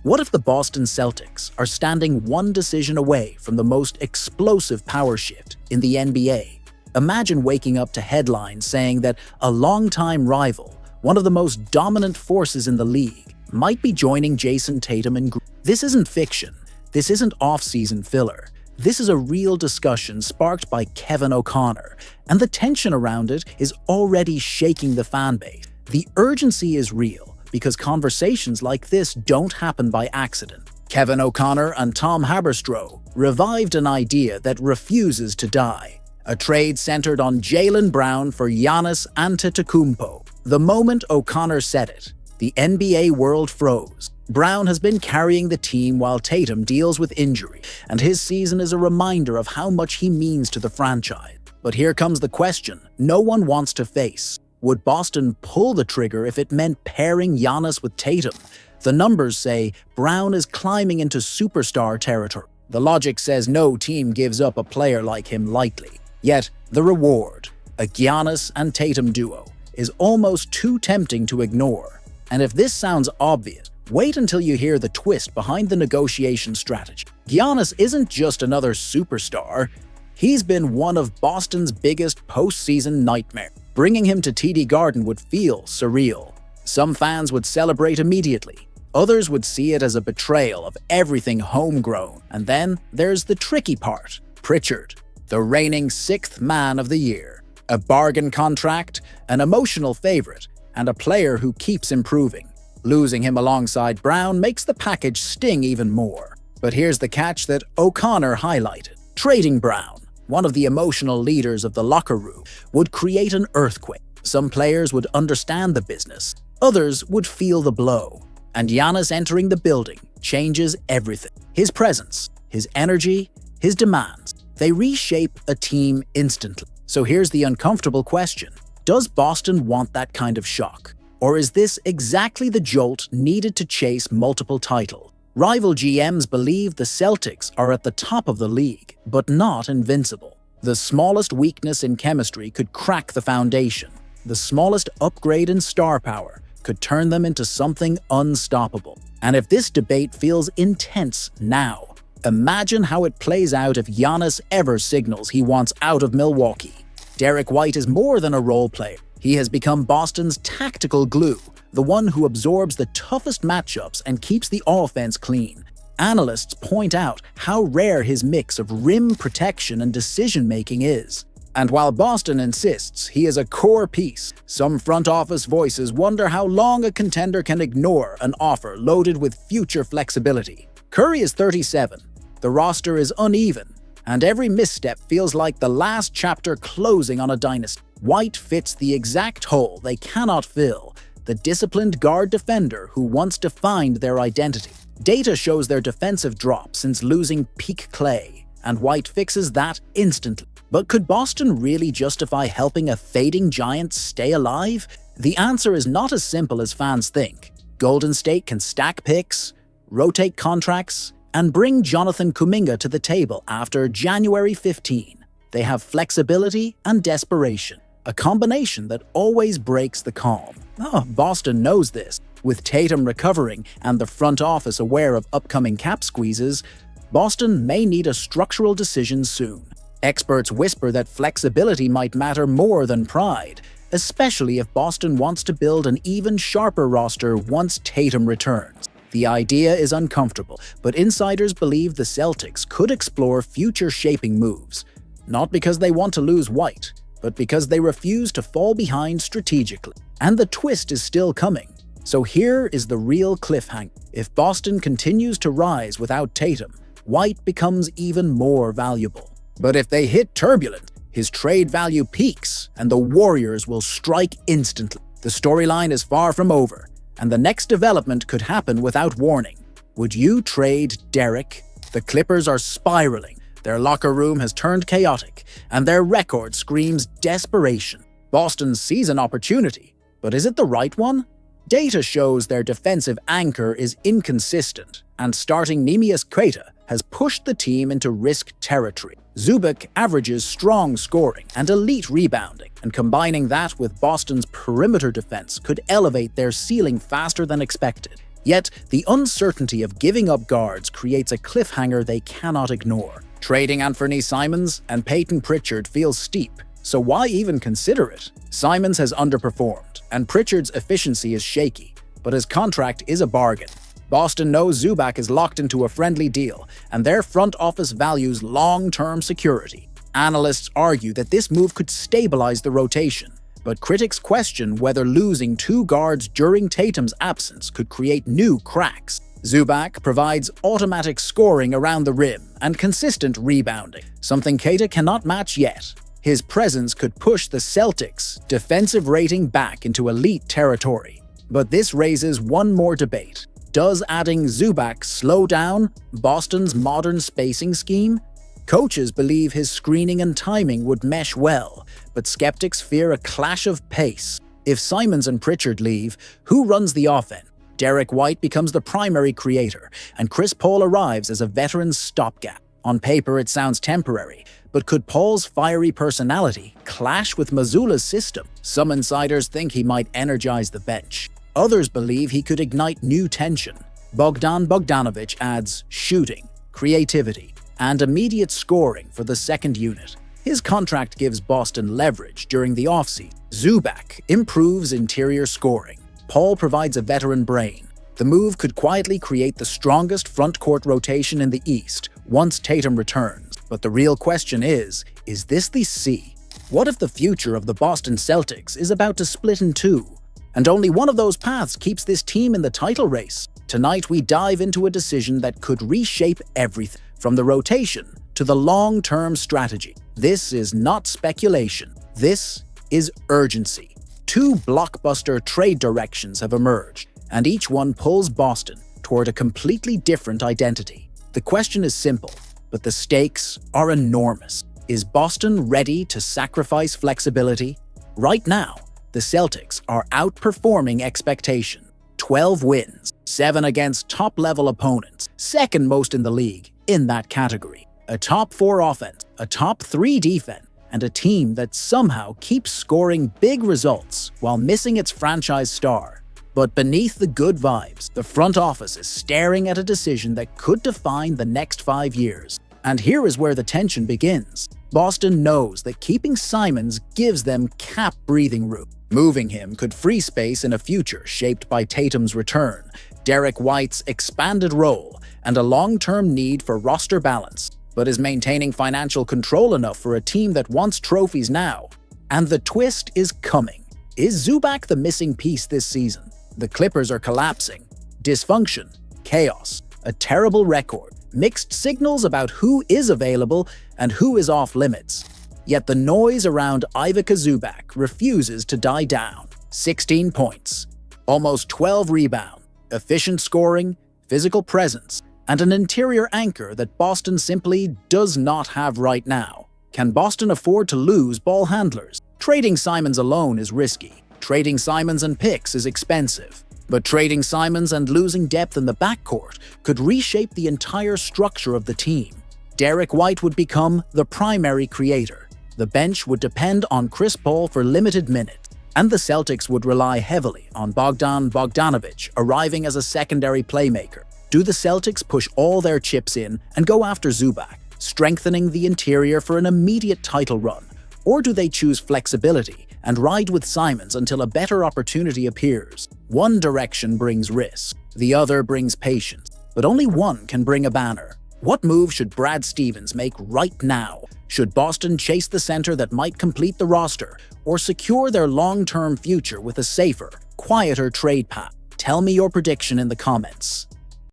What if the Boston Celtics are standing one decision away from the most explosive power shift in the NBA? Imagine waking up to headlines saying that a longtime rival, one of the most dominant forces in the league, might be joining Jayson Tatum in group. This isn't fiction. This isn't off-season filler. This is a real discussion sparked by Kevin O'Connor, and the tension around it is already shaking the fan base. The urgency is real, because conversations like this don't happen by accident. Kevin O'Connor and Tom Haberstroh revived an idea that refuses to die. A trade centered on Jaylen Brown for Giannis Antetokounmpo. The moment O'Connor said it, the NBA world froze. Brown has been carrying the team while Tatum deals with injury, and his season is a reminder of how much he means to the franchise. But here comes the question no one wants to face. Would Boston pull the trigger if it meant pairing Giannis with Tatum? The numbers say Brown is climbing into superstar territory. The logic says no team gives up a player like him lightly. Yet, the reward, a Giannis and Tatum duo, is almost too tempting to ignore. And if this sounds obvious, wait until you hear the twist behind the negotiation strategy. Giannis isn't just another superstar. He's been one of Boston's biggest postseason nightmares. Bringing him to TD Garden would feel surreal. Some fans would celebrate immediately. Others would see it as a betrayal of everything homegrown. And then there's the tricky part. Pritchard, the reigning sixth man of the year. A bargain contract, an emotional favorite, and a player who keeps improving. Losing him alongside Brown makes the package sting even more. But here's the catch that O'Connor highlighted. Trading Brown, one of the emotional leaders of the locker room, would create an earthquake. Some players would understand the business, others would feel the blow. And Giannis entering the building changes everything. His presence, his energy, his demands, they reshape a team instantly. So here's the uncomfortable question. Does Boston want that kind of shock? Or is this exactly the jolt needed to chase multiple titles? Rival GMs believe the Celtics are at the top of the league, but not invincible. The smallest weakness in chemistry could crack the foundation. The smallest upgrade in star power could turn them into something unstoppable. And if this debate feels intense now, imagine how it plays out if Giannis ever signals he wants out of Milwaukee. Derek White is more than a role player. He has become Boston's tactical glue, the one who absorbs the toughest matchups and keeps the offense clean. Analysts point out how rare his mix of rim protection and decision-making is. And while Boston insists he is a core piece, some front office voices wonder how long a contender can ignore an offer loaded with future flexibility. Curry is 37, the roster is uneven, and every misstep feels like the last chapter closing on a dynasty. White fits the exact hole they cannot fill, the disciplined guard defender who once defined their identity. Data shows their defensive drop since losing peak Clay, and White fixes that instantly. But could Boston really justify helping a fading giant stay alive? The answer is not as simple as fans think. Golden State can stack picks, rotate contracts, and bring Jonathan Kuminga to the table after January 15. They have flexibility and desperation, a combination that always breaks the calm. Boston knows this. With Tatum recovering and the front office aware of upcoming cap squeezes, Boston may need a structural decision soon. Experts whisper that flexibility might matter more than pride, especially if Boston wants to build an even sharper roster once Tatum returns. The idea is uncomfortable, but insiders believe the Celtics could explore future shaping moves, not because they want to lose White, but because they refuse to fall behind strategically. And the twist is still coming. So here is the real cliffhanger. If Boston continues to rise without Tatum, White becomes even more valuable. But if they hit turbulence, his trade value peaks and the Warriors will strike instantly. The storyline is far from over, and the next development could happen without warning. Would you trade Derek? The Clippers are spiraling. Their locker room has turned chaotic, and their record screams desperation. Boston sees an opportunity, but is it the right one? Data shows their defensive anchor is inconsistent, and starting Neemias Queta has pushed the team into risk territory. Zubac averages strong scoring and elite rebounding, and combining that with Boston's perimeter defense could elevate their ceiling faster than expected. Yet, the uncertainty of giving up guards creates a cliffhanger they cannot ignore. Trading Anfernee Simons and Peyton Pritchard feels steep, so why even consider it? Simons has underperformed, and Pritchard's efficiency is shaky, but his contract is a bargain. Boston knows Zubac is locked into a friendly deal, and their front office values long-term security. Analysts argue that this move could stabilize the rotation, but critics question whether losing 2 guards during Tatum's absence could create new cracks. Zubac provides automatic scoring around the rim and consistent rebounding, something Keita cannot match yet. His presence could push the Celtics' defensive rating back into elite territory. But this raises one more debate. Does adding Zubac slow down Boston's modern spacing scheme? Coaches believe his screening and timing would mesh well, but skeptics fear a clash of pace. If Simons and Pritchard leave, who runs the offense? Derek White becomes the primary creator, and Chris Paul arrives as a veteran's stopgap. On paper, it sounds temporary, but could Paul's fiery personality clash with Mazzulla's system? Some insiders think he might energize the bench. Others believe he could ignite new tension. Bogdan Bogdanović adds shooting, creativity, and immediate scoring for the second unit. His contract gives Boston leverage during the offseason. Zubac improves interior scoring. Paul provides a veteran brain. The move could quietly create the strongest front-court rotation in the East once Tatum returns. But the real question is this the C? What if the future of the Boston Celtics is about to split in two, and only one of those paths keeps this team in the title race? Tonight we dive into a decision that could reshape everything, from the rotation to the long-term strategy. This is not speculation. This is urgency. 2 blockbuster trade directions have emerged, and each one pulls Boston toward a completely different identity. The question is simple, but the stakes are enormous. Is Boston ready to sacrifice flexibility? Right now, the Celtics are outperforming expectation. 12 wins, 7 against top-level opponents, second most in the league in that category. A top 4 offense, a top 3 defense, and a team that somehow keeps scoring big results while missing its franchise star. But beneath the good vibes, the front office is staring at a decision that could define the next 5 years. And here is where the tension begins. Boston knows that keeping Simons gives them cap breathing room. Moving him could free space in a future shaped by Tatum's return, Derek White's expanded role, and a long-term need for roster balance. But is maintaining financial control enough for a team that wants trophies now? And the twist is coming. Is Zubac the missing piece this season? The Clippers are collapsing. Dysfunction, chaos, a terrible record, mixed signals about who is available and who is off limits. Yet the noise around Ivica Zubac refuses to die down. 16 points, almost 12 rebounds, efficient scoring, physical presence, and an interior anchor that Boston simply does not have right now. Can Boston afford to lose ball handlers? Trading Simons alone is risky. Trading Simons and picks is expensive. But trading Simons and losing depth in the backcourt could reshape the entire structure of the team. Derek White would become the primary creator. The bench would depend on Chris Paul for limited minutes, and the Celtics would rely heavily on Bogdan Bogdanović arriving as a secondary playmaker. Do the Celtics push all their chips in and go after Zubac, strengthening the interior for an immediate title run? Or do they choose flexibility and ride with Simons until a better opportunity appears? One direction brings risk, the other brings patience, but only one can bring a banner. What move should Brad Stevens make right now? Should Boston chase the center that might complete the roster, or secure their long-term future with a safer, quieter trade path? Tell me your prediction in the comments.